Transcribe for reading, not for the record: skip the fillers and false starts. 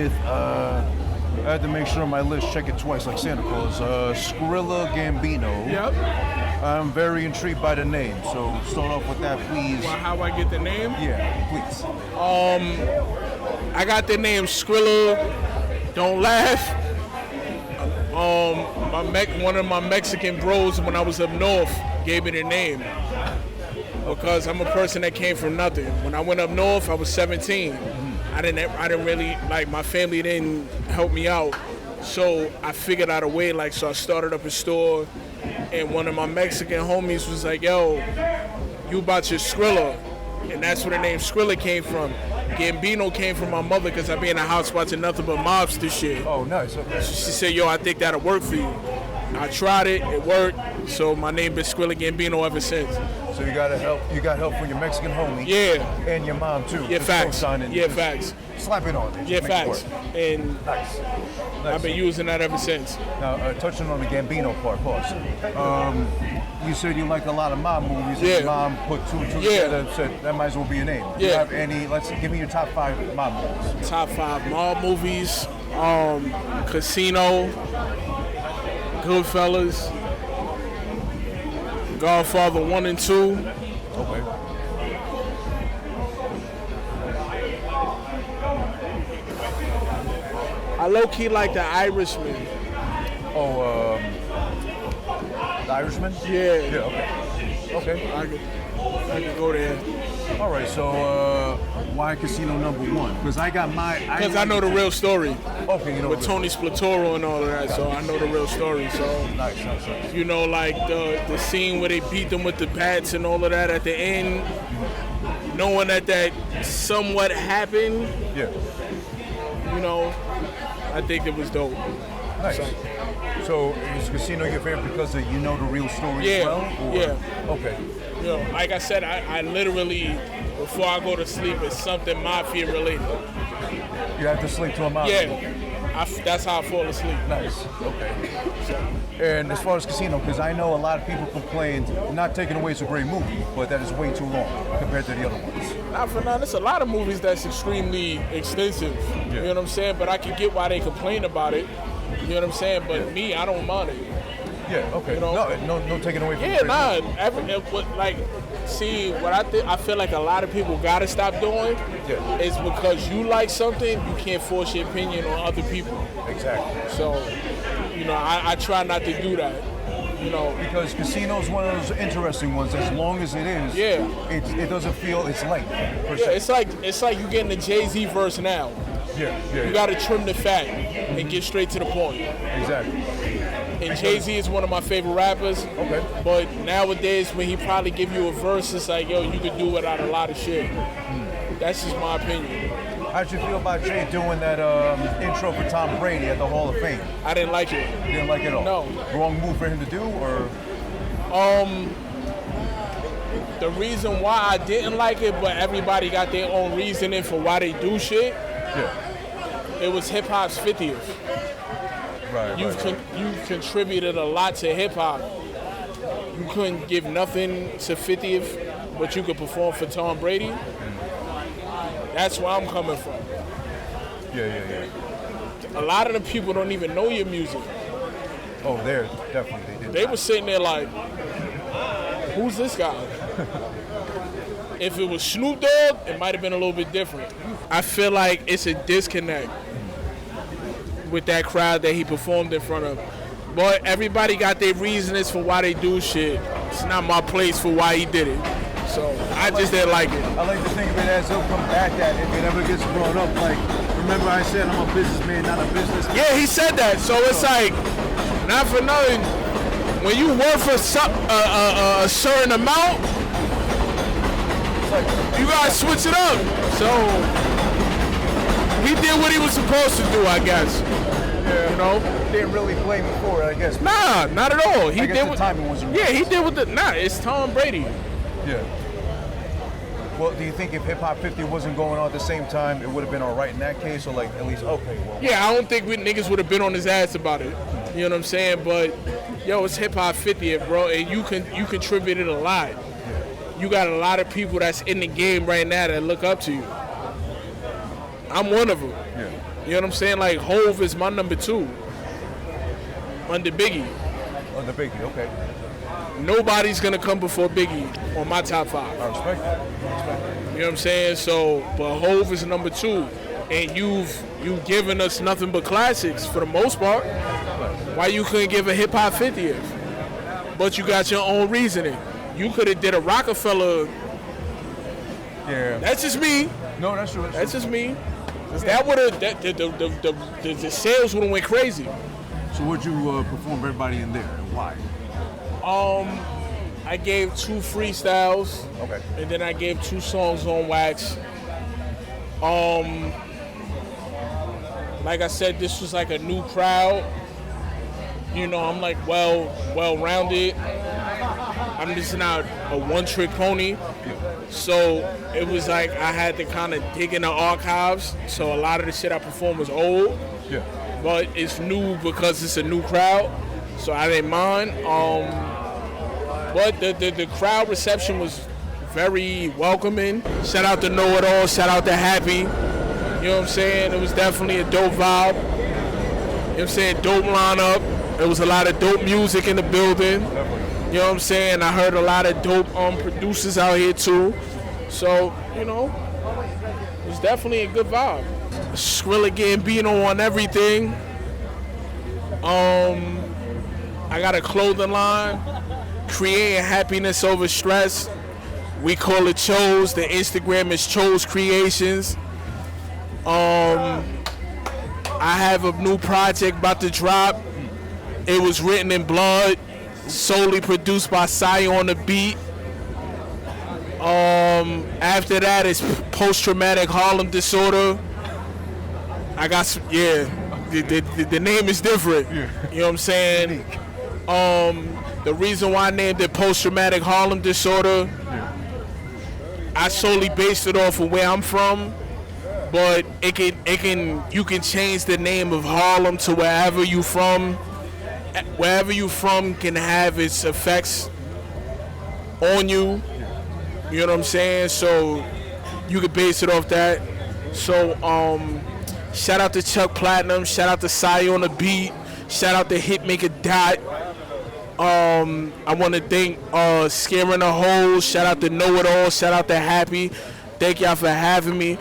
with, I had to make sure on my list, check it twice like Santa Claus, Scrilla Gambino. Yep. I'm very intrigued by the name, so start off with that, please. Well, how I get the name? Yeah, please. I got the name Scrilla. Don't laugh. One of my Mexican bros when I was up north gave me the name because I'm a person that came from nothing. When I went up north, I was 17. I didn't really, like, my family didn't help me out, so I figured out a way. Like, so I started up a store, and one of my Mexican homies was like, "Yo, you about your Scrilla," and that's where the name Scrilla came from. Gambino came from my mother because I be in the house watching nothing but mobster shit. Oh, nice. Okay. She said, "Yo, I think that'll work for you." I tried it, it worked, so my name been Scrilla Gambino ever since. So you got help from your Mexican homie. Yeah. And your mom too. Yeah, facts. Yeah, facts. Slap it on. Yeah, facts. And nice. I've been using that ever since. Now, touching on the Gambino part, pause. You said you like a lot of mob movies. Yeah. And your mom put two and two together and said that might as well be your name. Yeah. Do you have any? Give me your top 5 mob movies. Top 5 mob movies. Casino. Goodfellas. Godfather 1 and 2. Okay. I low-key like The Irishman. Oh, The Irishman? Yeah. Yeah, okay. Okay. I could go there. All right, so why Casino number 1? Because I got my... Because I know the real story. Okay, you know. With Tony Splatoro and all of that, so I know the real story. So, nice. You know, like the scene where they beat them with the bats and all of that at the end, knowing that somewhat happened. Yeah. You know, I think it was dope. Nice. So is Casino your favorite because you know the real story as well? Or? Yeah. Okay. You know, like I said, I literally, before I go to sleep, it's something mafia related. You have to sleep to a mafia? Yeah. That's how I fall asleep. Nice. Okay. And as far as Casino, because I know a lot of people complained, not taking away it's a great movie, but that is way too long compared to the other ones. Not for none. There's a lot of movies that's extremely extensive. Yeah. You know what I'm saying? But I can get why they complain about it. You know what I'm saying? But me, I don't mind it. Yeah, okay. You know? No taking away from what I feel like a lot of people gotta stop doing is because you like something, you can't force your opinion on other people. Exactly. So, you know, I try not to do that. You know, because Casino is one of those interesting ones. As long as it is, it doesn't feel it's late. It's like you getting the Jay-Z verse now. Yeah. You got to trim the fat and get straight to the point. Exactly. And Jay-Z is one of my favorite rappers. Okay. But nowadays, when he probably give you a verse, it's like, yo, you could do without a lot of shit. That's just my opinion. How'd you feel about Jay doing that intro for Tom Brady at the Hall of Fame? I didn't like it. You didn't like it at all? No. Wrong move for him to do, or? The reason why I didn't like it, but everybody got their own reasoning for why they do shit. Yeah. It was hip hop's 50th. Right. You've contributed a lot to hip hop. You couldn't give nothing to 50th, but you could perform for Tom Brady. That's where I'm coming from. Yeah. A lot of the people don't even know your music. Oh, they're definitely. They were sitting there like, who's this guy? If it was Snoop Dogg, it might have been a little bit different. I feel like it's a disconnect with that crowd that he performed in front of. But everybody got their reasons for why they do shit. It's not my place for why he did it. So I just didn't like it. I like to think of it as he'll come back at if it ever gets brought up. Like, remember I said I'm a businessman, not a businessman? Yeah, he said that. So it's like, not for nothing, when you work for a certain amount, you gotta switch it up. So he did what he was supposed to do, I guess. Yeah. You know, didn't really blame him for it, I guess. Nah, not at all. He did the timing wasn't right. Yeah, he did with the. Nah, it's Tom Brady. Yeah. Well, do you think if Hip Hop 50 wasn't going on at the same time, it would have been all right in that case, or like at least okay? Well, yeah, I don't think niggas would have been on his ass about it. You know what I'm saying? But yo, it's Hip Hop 50th, bro, and you contributed a lot. Yeah. You got a lot of people that's in the game right now that look up to you. I'm one of them. Yeah. You know what I'm saying? Like Hove is my number 2 under Biggie. Under Biggie, okay. Nobody's gonna come before Biggie on my top 5. I respect that. You know what I'm saying? So, but Hove is number 2, and you've given us nothing but classics for the most part. Why you couldn't give a hip hop 50th? But you got your own reasoning. You could have did a Rockefeller. Yeah. That's just me. No, that's true. That's just me. 'Cause that would have the sales would have went crazy. So would you perform everybody in there, and why? I gave 2 freestyles. Okay. And then I gave 2 songs on wax. Like I said, this was like a new crowd. You know, I'm like well-rounded. I'm just not a one-trick pony. So it was like I had to kind of dig in the archives. So a lot of the shit I performed was old. Yeah. But it's new because it's a new crowd. So I didn't mind. But the crowd reception was very welcoming. Shout out to Know It All, shout out to Happy. You know what I'm saying? It was definitely a dope vibe. You know what I'm saying? Dope lineup. There was a lot of dope music in the building. You know what I'm saying? I heard a lot of dope producers out here too. So, you know, it was definitely a good vibe. Scrilla Gambino on everything. I got a clothing line. Creating happiness over stress. We call it Chose. The Instagram is Chose Creations. I have a new project about to drop. It was written in blood, solely produced by Sai on the beat. After that, it's post-traumatic Harlem disorder. I got some, yeah. The name is different. You know what I'm saying? The reason why I named it post-traumatic Harlem disorder, I solely based it off of where I'm from, but you can change the name of Harlem to wherever you from. Wherever you from can have its effects on you. You know what I'm saying? So you could base it off that. So shout out to Chuck Platinum, shout out to Sai on the beat, shout out to Hitmaker Dot. I want to thank Scaring the Hoes, shout out to Know It All, shout out to Happy. Thank y'all for having me.